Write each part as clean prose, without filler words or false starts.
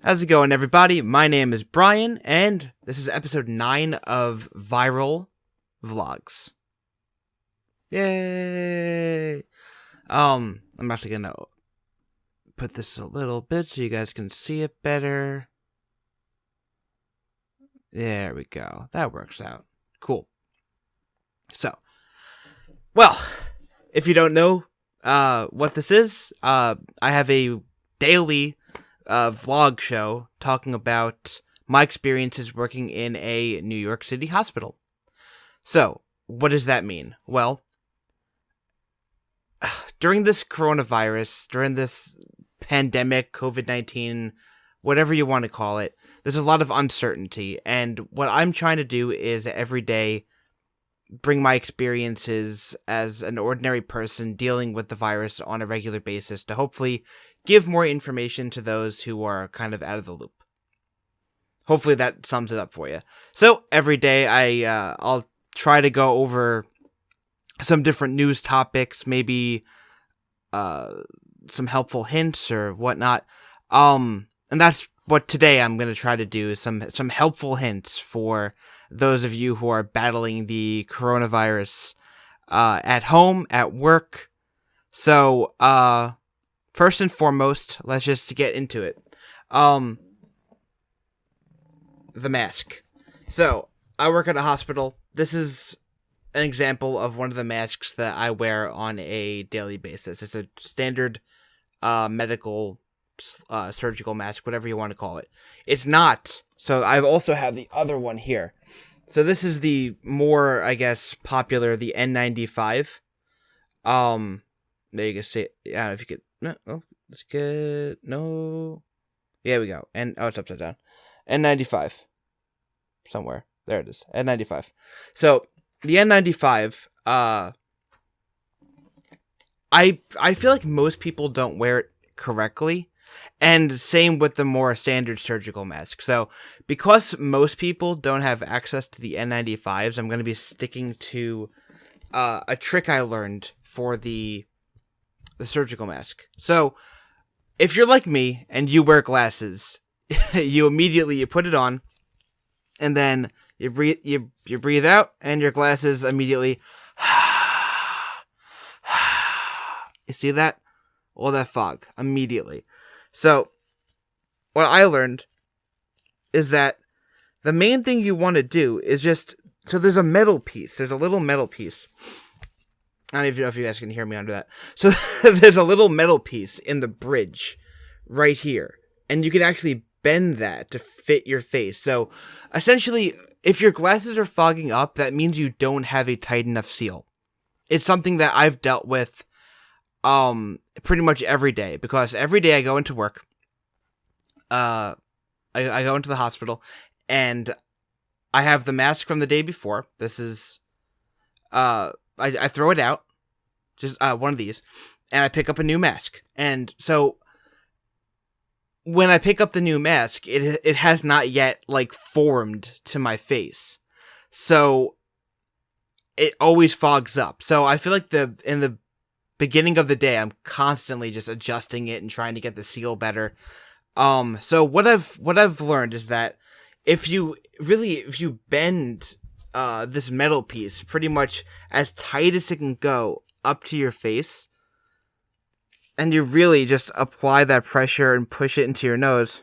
How's it going, everybody? My name is Brian, and this is episode 9 of Viral Vlogs. Yay! I'm actually gonna put this a little bit so you guys can see it better. There we go. That works out. Cool. So, well, if you don't know what this is, I have a daily vlog show talking about my experiences working in a New York City hospital. So, what does that mean? Well, during this coronavirus, during this pandemic, COVID-19, whatever you want to call it, there's a lot of uncertainty, and what I'm trying to do is every day bring my experiences as an ordinary person dealing with the virus on a regular basis to hopefully give more information to those who are kind of out of the loop. Hopefully that sums it up for you. So every day I'll try to go over some different news topics, maybe some helpful hints or whatnot. And that's what today I'm going to try to do, is some helpful hints for those of you who are battling the coronavirus at home, at work. So, first and foremost, let's just get into it. The mask. So, I work at a hospital. This is an example of one of the masks that I wear on a daily basis. It's a standard medical surgical mask, whatever you want to call it. It's not. So I also have the other one here. So this is the more, I guess, popular, the N95. There you can see it. Yeah, if you could. No, oh, let's get. No. Yeah, we go. And oh, it's upside down. N95. Somewhere. There it is. N95. So the N95, I feel like most people don't wear it correctly. And same with the more standard surgical mask. So, because most people don't have access to the N95s, I'm going to be sticking to a trick I learned for the surgical mask. So, if you're like me and you wear glasses, you put it on, and then you breathe out, and your glasses immediately. You see that? All that fog immediately. So, what I learned is that the main thing you want to do is just, so there's a metal piece. There's a little metal piece. I don't even know if you guys can hear me under that. So, there's a little metal piece in the bridge right here. And you can actually bend that to fit your face. So, essentially, if your glasses are fogging up, that means you don't have a tight enough seal. It's something that I've dealt with pretty much every day, because every day I go into work, I go into the hospital, and I have the mask from the day before. This is, I throw it out, just, one of these, and I pick up a new mask. And so, when I pick up the new mask, it has not yet, like, formed to my face. So, it always fogs up. So, I feel like in the beginning of the day, I'm constantly just adjusting it and trying to get the seal better. So what I've learned is that if you bend this metal piece pretty much as tight as it can go up to your face, and you really just apply that pressure and push it into your nose.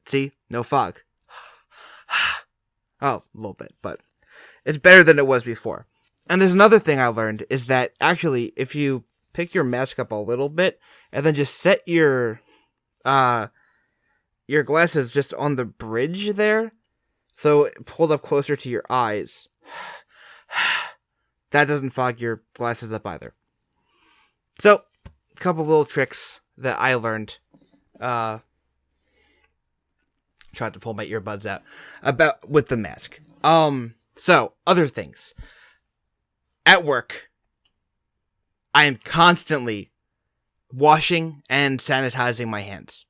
See? No fog. Oh, a little bit, but it's better than it was before. And there's another thing I learned, is that actually, if you pick your mask up a little bit, and then just set your glasses just on the bridge there, so pulled up closer to your eyes, that doesn't fog your glasses up either. So, a couple little tricks that I learned. Tried to pull my earbuds out with the mask. So, other things. At work, I am constantly washing and sanitizing my hands.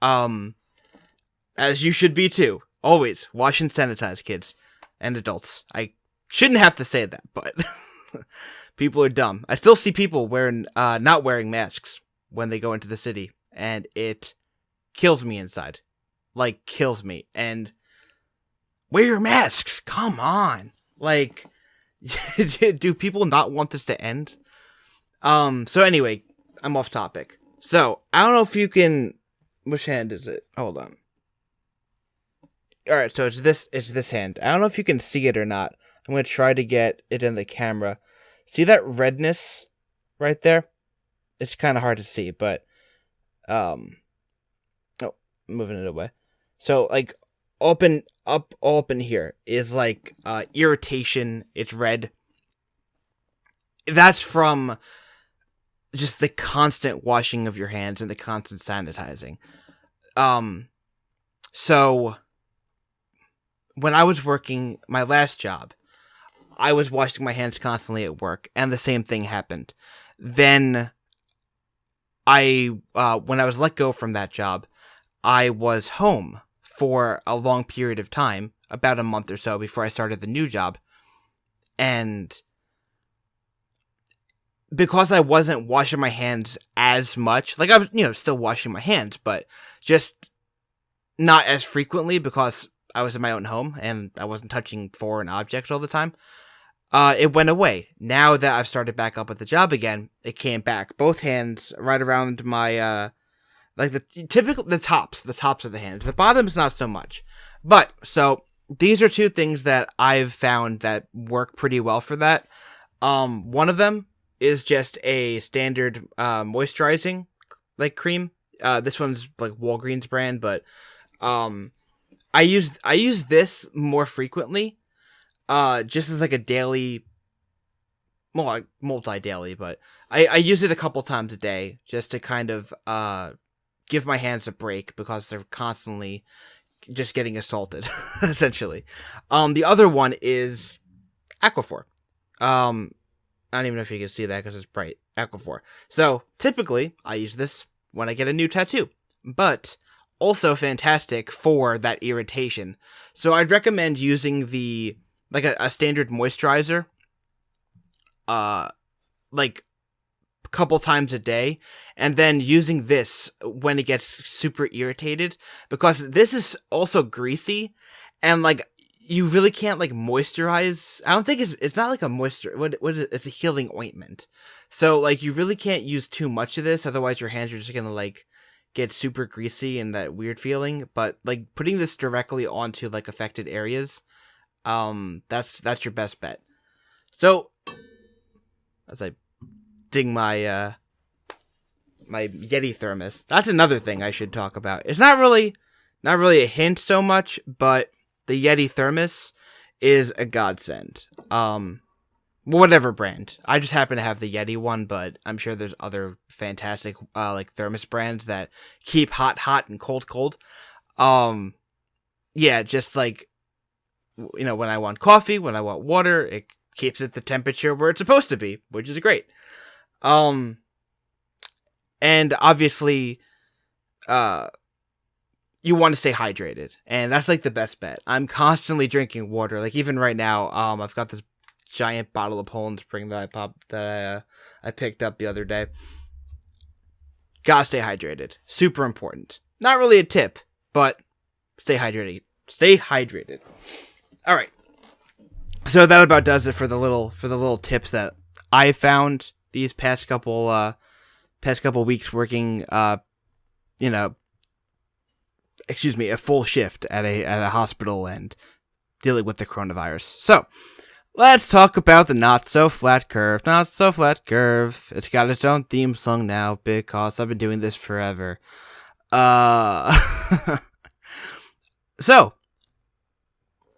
As you should be too. Always wash and sanitize, kids and adults. I shouldn't have to say that, but people are dumb. I still see people not wearing masks when they go into the city, and it kills me inside. Like, kills me. And wear your masks. Come on. Like, do people not want this to end? So anyway, I'm off topic. So, I don't know if you can... Which hand is it? Hold on. Alright, so it's this hand. I don't know if you can see it or not. I'm going to try to get it in the camera. See that redness right there? It's kind of hard to see, but... moving it away. So, like, all up in here is, like, irritation. It's red. That's from just the constant washing of your hands and the constant sanitizing. So when I was working my last job, I was washing my hands constantly at work, and the same thing happened. Then when I was let go from that job, I was home for a long period of time, about a month or so before I started the new job. And because I wasn't washing my hands as much, like I was, still washing my hands, but just not as frequently because I was in my own home and I wasn't touching foreign objects all the time. It went away. Now that I've started back up at the job again, it came back. Both hands right around my, like the tops of the hands. The bottoms, not so much. But, so, these are two things that I've found that work pretty well for that. One of them is just a standard moisturizing like cream. This one's like Walgreens brand, but I use this more frequently, just as like a daily, well, like multi-daily, but I use it a couple times a day just to kind of give my hands a break because they're constantly just getting assaulted, essentially. The other one is Aquaphor. I don't even know if you can see that because it's bright. Aquaphor. So, typically, I use this when I get a new tattoo. But, also fantastic for that irritation. So, I'd recommend using like a standard moisturizer, like, a couple times a day. And then using this when it gets super irritated. Because this is also greasy. And, like, you really can't, like, moisturize. I don't think it's not like a moisture. What is it? It's a healing ointment. So, like, you really can't use too much of this. Otherwise, your hands are just gonna, like, get super greasy and that weird feeling. But, like, putting this directly onto, like, affected areas, that's your best bet. So, as I ding my, my Yeti thermos, that's another thing I should talk about. It's not really a hint so much, but the Yeti thermos is a godsend. Whatever brand. I just happen to have the Yeti one, but I'm sure there's other fantastic, like thermos brands that keep hot and cold. Yeah, just like, when I want coffee, when I want water, it keeps it the temperature where it's supposed to be, which is great. And obviously, you want to stay hydrated, and that's like the best bet. I'm constantly drinking water. Like even right now, I've got this giant bottle of Poland Spring that I picked up the other day. Gotta stay hydrated. Super important. Not really a tip, but stay hydrated. Stay hydrated. All right. So that about does it for the little tips that I found these past couple weeks working. A full shift at a hospital and dealing with the coronavirus. So, let's talk about the Not So Flat Curve. Not So Flat Curve. It's got its own theme song now because I've been doing this forever. So,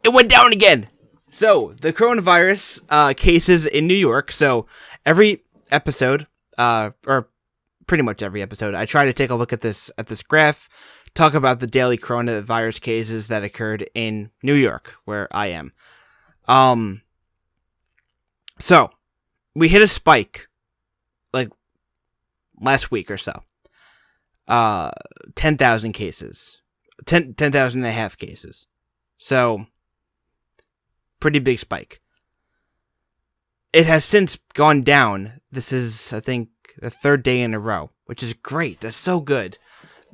it went down again. So, the coronavirus cases in New York. So, every episode, or pretty much every episode, I try to take a look at this graph, talk about the daily coronavirus cases that occurred in New York, where I am. So, we hit a spike, like, last week or so. 10,000 cases. 10,000 and a half cases. So, pretty big spike. It has since gone down. This is, I think, the third day in a row, which is great. That's so good.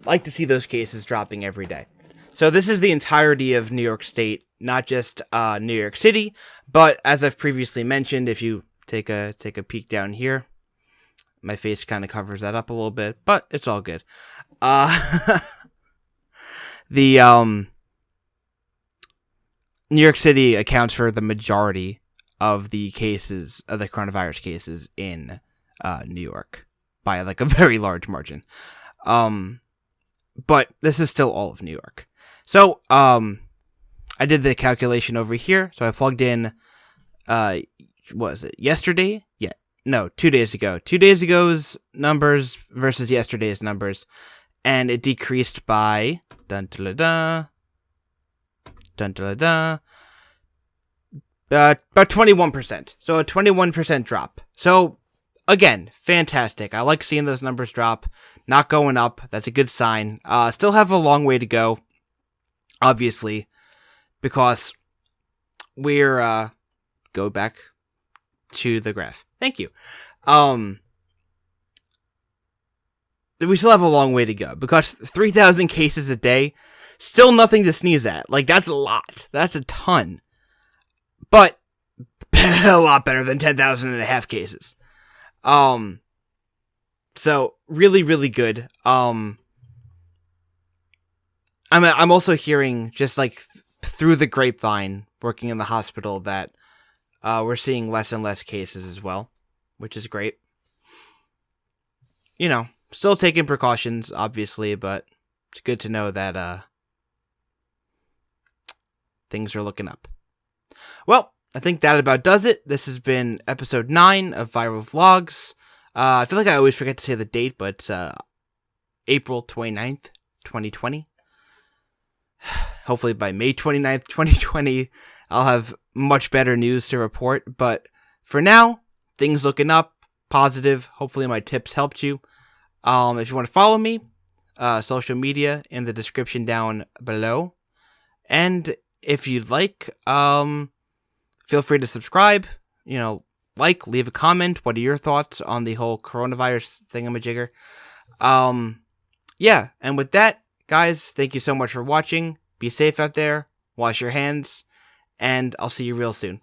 like to see those cases dropping every day. So this is the entirety of New York State, not just New York City, but as I've previously mentioned, if you take a peek down here, my face kind of covers that up a little bit, but it's all good. The New York City accounts for the majority of the cases, of the coronavirus cases in New York by like a very large margin. But this is still all of New York. So, I did the calculation over here. So I plugged in, what was it, yesterday? Yeah, no, 2 days ago. 2 days ago's numbers versus yesterday's numbers. And it decreased by, about 21%. So a 21% drop. So, again, fantastic. I like seeing those numbers drop. Not going up. That's a good sign. Still have a long way to go, obviously, because we're, go back to the graph. Thank you. We still have a long way to go, because 3,000 cases a day, still nothing to sneeze at. Like, that's a lot. That's a ton. But, a lot better than 10,000 and a half cases. So, really, really good. I'm also hearing, just like through the grapevine, working in the hospital, that we're seeing less and less cases as well, which is great. You know, still taking precautions, obviously, but it's good to know that things are looking up. Well, I think that about does it. This has been episode 9 of Viral Vlogs. I feel like I always forget to say the date, but it's April 29th, 2020. Hopefully by May 29th, 2020, I'll have much better news to report. But for now, things looking up, positive. Hopefully my tips helped you. If you want to follow me, social media in the description down below. And if you'd like, feel free to subscribe, leave a comment. What are your thoughts on the whole coronavirus thingamajigger? Yeah, and with that, guys, thank you so much for watching. Be safe out there, wash your hands, and I'll see you real soon.